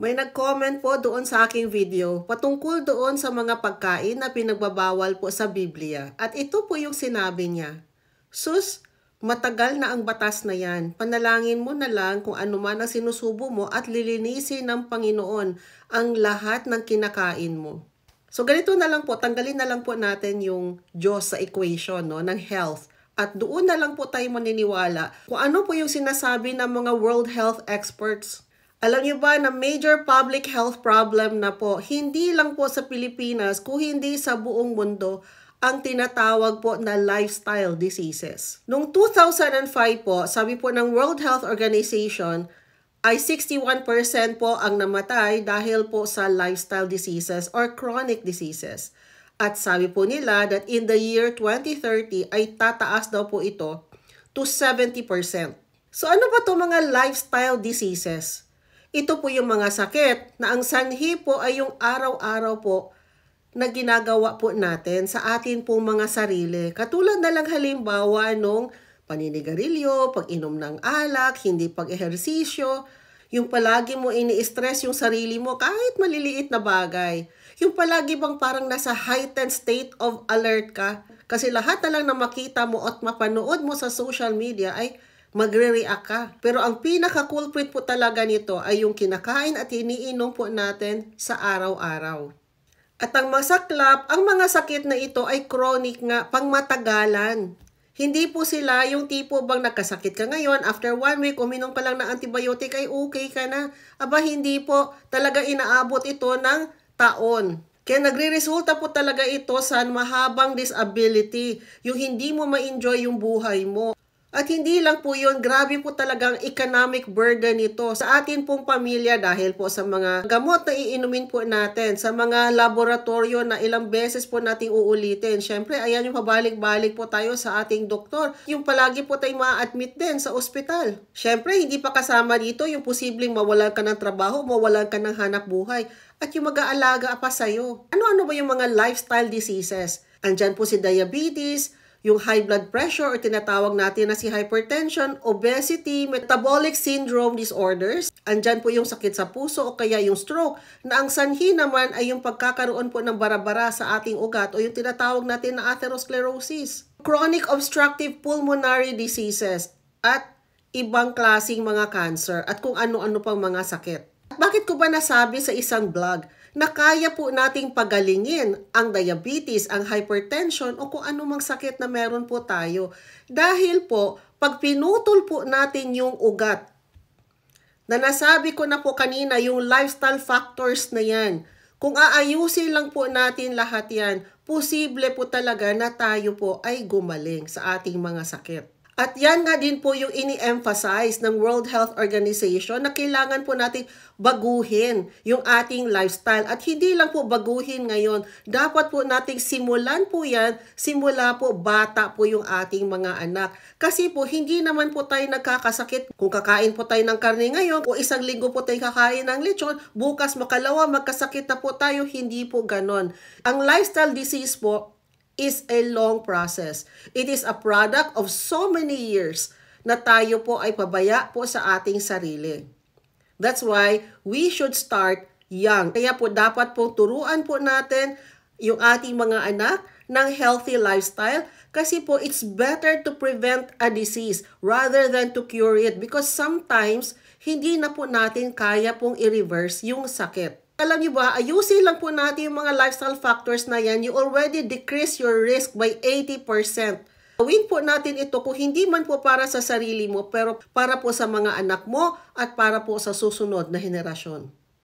May nag-comment po doon sa aking video patungkol doon sa mga pagkain na pinagbabawal po sa Biblia. At ito po yung sinabi niya. Sus, matagal na ang batas na yan. Panalangin mo na lang kung ano man ang sinusubo mo at lilinisin ng Panginoon ang lahat ng kinakain mo. So ganito na lang po, tanggalin na lang po natin yung Diyos sa equation ng health. At doon na lang po tayo maniniwala kung ano po yung sinasabi ng mga World Health experts. Alam niyo ba na major public health problem na po, hindi lang po sa Pilipinas, kung hindi sa buong mundo, ang tinatawag po na lifestyle diseases. Noong 2005 po, sabi po ng World Health Organization, ay 61% po ang namatay dahil po sa lifestyle diseases or chronic diseases. At sabi po nila that in the year 2030 ay tataas daw po ito to 70%. So ano ba itong mga lifestyle diseases? Ito po yung mga sakit na ang sanhi po ay yung araw-araw po na ginagawa po natin sa atin pong mga sarili. Katulad na lang halimbawa nung paninigarilyo, pag-inom ng alak, hindi pag-ehersisyo, yung palagi mo ini-stress yung sarili mo kahit maliliit na bagay. Yung palagi bang parang nasa heightened state of alert ka kasi lahat na lang na makita mo at mapanood mo sa social media ay magre-react ka. Pero ang pinaka-culprit po talaga nito ay yung kinakain at iniinom po natin sa araw-araw. At ang masaklap, ang mga sakit na ito ay chronic nga, pangmatagalan. Hindi po sila yung tipo bang nagkasakit ka ngayon, after 1 week, uminom ka lang ng antibiotic ay okay ka na. Aba, hindi po. Talaga inaabot ito ng taon. Kaya nagre-resulta po talaga ito sa mahabang disability, yung hindi mo ma-enjoy yung buhay mo. At hindi lang po yun, grabe po talagang economic burden nito sa atin pong pamilya dahil po sa mga gamot na iinumin po natin, sa mga laboratorio na ilang beses po nating uulitin. Siyempre, ayan yung pabalik-balik po tayo sa ating doktor. Yung palagi po tayong ma-admit din sa ospital. Siyempre, hindi pa kasama dito yung posibleng mawalan ka ng trabaho, mawalan ka ng hanap buhay, at yung mag-aalaga pa sa'yo. Ano-ano ba yung mga lifestyle diseases? Andyan po si diabetes, yung high blood pressure o tinatawag natin na si hypertension, obesity, metabolic syndrome disorders. Andyan po yung sakit sa puso o kaya yung stroke na ang sanhi naman ay yung pagkakaroon po ng bara-bara sa ating ugat o yung tinatawag natin na atherosclerosis. Chronic obstructive pulmonary diseases at ibang klaseng mga cancer at kung ano-ano pang mga sakit. Bakit ko ba nasabi sa isang vlog na kaya po nating pagalingin ang diabetes, ang hypertension o kung anumang sakit na meron po tayo? Dahil po, pag pinutol po natin yung ugat, na nasabi ko na po kanina, yung lifestyle factors na yan, kung aayusin lang po natin lahat yan, posible po talaga na tayo po ay gumaling sa ating mga sakit. At yan nga din po yung ini-emphasize ng World Health Organization na kailangan po natin baguhin yung ating lifestyle. At hindi lang po baguhin ngayon, dapat po nating simulan po yan, simula po bata po yung ating mga anak. Kasi po hindi naman po tayo nagkakasakit kung kakain po tayo ng karne ngayon o isang linggo po tayo kakain ng lechon, bukas makalawa magkasakit na po tayo, hindi po ganon. Ang lifestyle disease po is a long process. It is a product of so many years na tayo po ay pabaya po sa ating sarili. That's why we should start young. Kaya po dapat po turuan po natin yung ating mga anak ng healthy lifestyle kasi po it's better to prevent a disease rather than to cure it because sometimes hindi na po natin kaya pong i-reverse yung sakit. Alam niyo ba, ayusin lang po natin yung mga lifestyle factors na yan, you already decrease your risk by 80%. Gawin po natin ito kung hindi man po para sa sarili mo, pero para po sa mga anak mo at para po sa susunod na henerasyon.